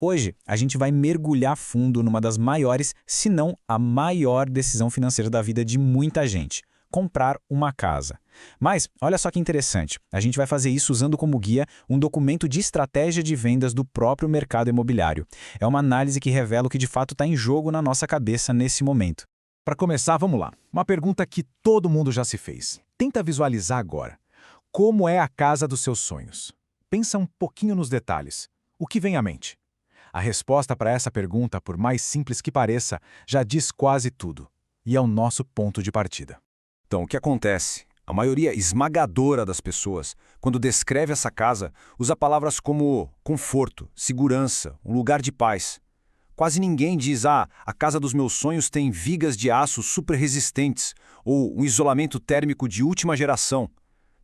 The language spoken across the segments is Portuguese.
Hoje, a gente vai mergulhar fundo numa das maiores, se não a maior decisão financeira da vida de muita gente: comprar uma casa. Mas, olha só que interessante, a gente vai fazer isso usando como guia um documento de estratégia de vendas do próprio mercado imobiliário. É uma análise que revela o que de fato está em jogo na nossa cabeça nesse momento. Para começar, vamos lá. Uma pergunta que todo mundo já se fez. Tenta visualizar agora. Como é a casa dos seus sonhos? Pensa um pouquinho nos detalhes. O que vem à mente? A resposta para essa pergunta, por mais simples que pareça, já diz quase tudo. E é o nosso ponto de partida. Então, o que acontece? A maioria esmagadora das pessoas, quando descreve essa casa, usa palavras como conforto, segurança, um lugar de paz. Quase ninguém diz, a casa dos meus sonhos tem vigas de aço super resistentes ou um isolamento térmico de última geração.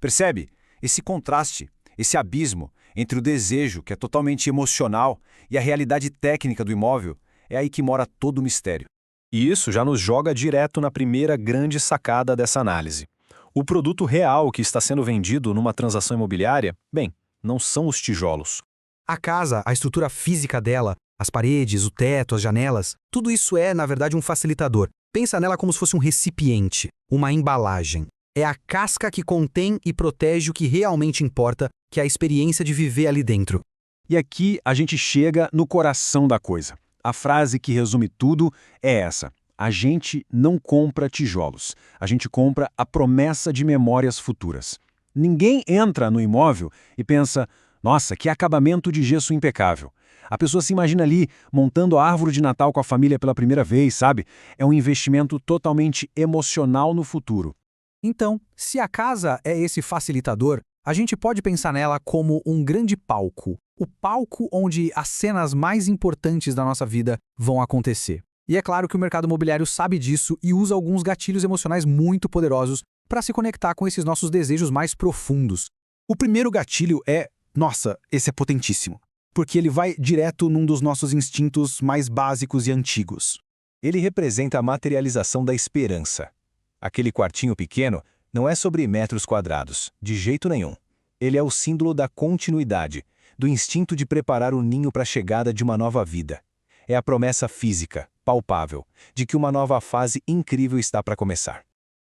Percebe? Esse contraste, esse abismo entre o desejo, que é totalmente emocional, e a realidade técnica do imóvel, é aí que mora todo o mistério. E isso já nos joga direto na primeira grande sacada dessa análise. O produto real que está sendo vendido numa transação imobiliária, bem, não são os tijolos. A casa, a estrutura física dela, as paredes, o teto, as janelas, tudo isso é, na verdade, um facilitador. Pensa nela como se fosse um recipiente, uma embalagem. É a casca que contém e protege o que realmente importa, que é a experiência de viver ali dentro. E aqui a gente chega no coração da coisa. A frase que resume tudo é essa: a gente não compra tijolos, a gente compra a promessa de memórias futuras. Ninguém entra no imóvel e pensa, nossa, que acabamento de gesso impecável. A pessoa se imagina ali montando a árvore de Natal com a família pela primeira vez, sabe? É um investimento totalmente emocional no futuro. Então, se a casa é esse facilitador, a gente pode pensar nela como um grande palco. O palco onde as cenas mais importantes da nossa vida vão acontecer. E é claro que o mercado imobiliário sabe disso e usa alguns gatilhos emocionais muito poderosos para se conectar com esses nossos desejos mais profundos. O primeiro gatilho é, nossa, esse é potentíssimo, porque ele vai direto num dos nossos instintos mais básicos e antigos. Ele representa a materialização da esperança. Aquele quartinho pequeno não é sobre metros quadrados, de jeito nenhum. Ele é o símbolo da continuidade, do instinto de preparar o ninho para a chegada de uma nova vida. É a promessa física, palpável, de que uma nova fase incrível está para começar.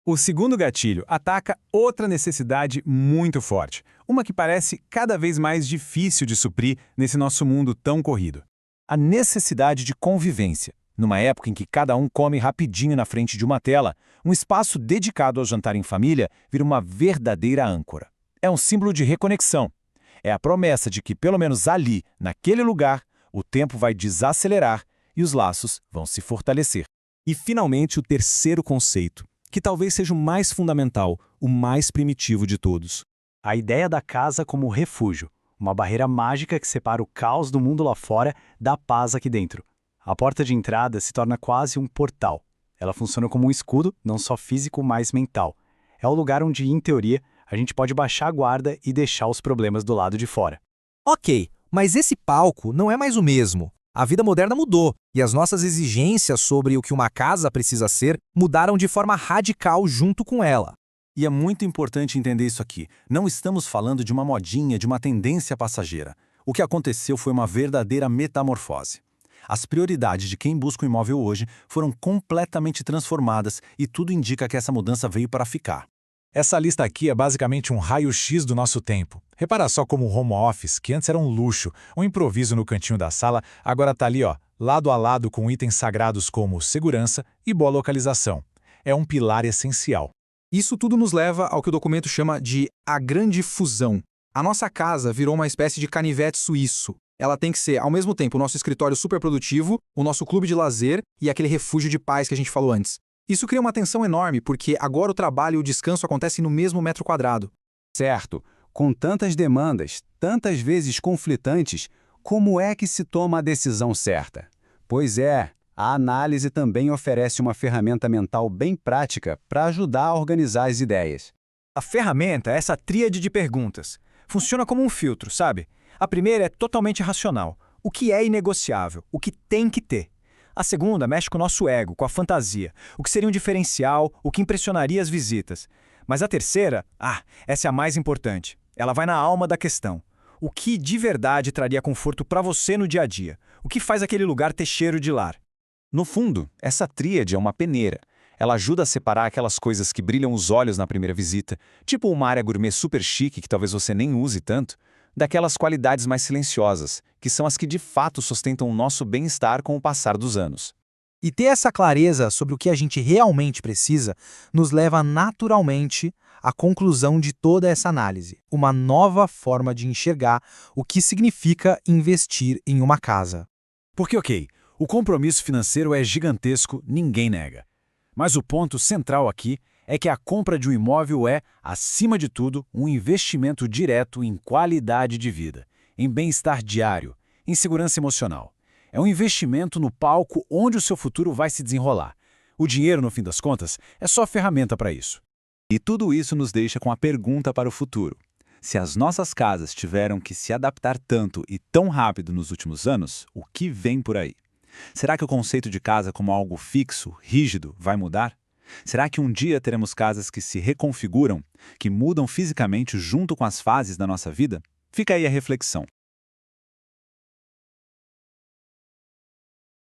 O segundo gatilho ataca outra necessidade muito forte, uma que parece cada vez mais difícil de suprir nesse nosso mundo tão corrido. A necessidade de convivência. Numa época em que cada um come rapidinho na frente de uma tela, um espaço dedicado ao jantar em família vira uma verdadeira âncora. É um símbolo de reconexão. É a promessa de que, pelo menos ali, naquele lugar, o tempo vai desacelerar e os laços vão se fortalecer. E, finalmente, o terceiro conceito, que talvez seja o mais fundamental, o mais primitivo de todos. A ideia da casa como refúgio, uma barreira mágica que separa o caos do mundo lá fora da paz aqui dentro. A porta de entrada se torna quase um portal. Ela funciona como um escudo, não só físico, mas mental. É o lugar onde, em teoria, a gente pode baixar a guarda e deixar os problemas do lado de fora. Ok, mas esse palco não é mais o mesmo. A vida moderna mudou, e as nossas exigências sobre o que uma casa precisa ser mudaram de forma radical junto com ela. E é muito importante entender isso aqui. Não estamos falando de uma modinha, de uma tendência passageira. O que aconteceu foi uma verdadeira metamorfose. As prioridades de quem busca um imóvel hoje foram completamente transformadas e tudo indica que essa mudança veio para ficar. Essa lista aqui é basicamente um raio-x do nosso tempo. Repara só como o home office, que antes era um luxo, um improviso no cantinho da sala, agora está ali, lado a lado com itens sagrados como segurança e boa localização. É um pilar essencial. Isso tudo nos leva ao que o documento chama de a grande fusão. A nossa casa virou uma espécie de canivete suíço. Ela tem que ser, ao mesmo tempo, o nosso escritório super produtivo, o nosso clube de lazer e aquele refúgio de paz que a gente falou antes. Isso cria uma tensão enorme, porque agora o trabalho e o descanso acontecem no mesmo metro quadrado. Certo. Com tantas demandas, tantas vezes conflitantes, como é que se toma a decisão certa? Pois é, a análise também oferece uma ferramenta mental bem prática para ajudar a organizar as ideias. A ferramenta é essa tríade de perguntas. Funciona como um filtro, sabe? A primeira é totalmente racional. O que é inegociável? O que tem que ter? A segunda mexe com o nosso ego, com a fantasia. O que seria um diferencial? O que impressionaria as visitas? Mas a terceira, essa é a mais importante. Ela vai na alma da questão. O que de verdade traria conforto para você no dia a dia? O que faz aquele lugar ter cheiro de lar? No fundo, essa tríade é uma peneira. Ela ajuda a separar aquelas coisas que brilham os olhos na primeira visita, tipo uma área gourmet super chique que talvez você nem use tanto, daquelas qualidades mais silenciosas, que são as que de fato sustentam o nosso bem-estar com o passar dos anos. E ter essa clareza sobre o que a gente realmente precisa nos leva naturalmente à conclusão de toda essa análise, uma nova forma de enxergar o que significa investir em uma casa. Porque, ok, o compromisso financeiro é gigantesco, ninguém nega. Mas o ponto central aqui é que a compra de um imóvel é, acima de tudo, um investimento direto em qualidade de vida, em bem-estar diário, em segurança emocional. É um investimento no palco onde o seu futuro vai se desenrolar. O dinheiro, no fim das contas, é só ferramenta para isso. E tudo isso nos deixa com a pergunta para o futuro. Se as nossas casas tiveram que se adaptar tanto e tão rápido nos últimos anos, o que vem por aí? Será que o conceito de casa como algo fixo, rígido, vai mudar? Será que um dia teremos casas que se reconfiguram, que mudam fisicamente junto com as fases da nossa vida? Fica aí a reflexão.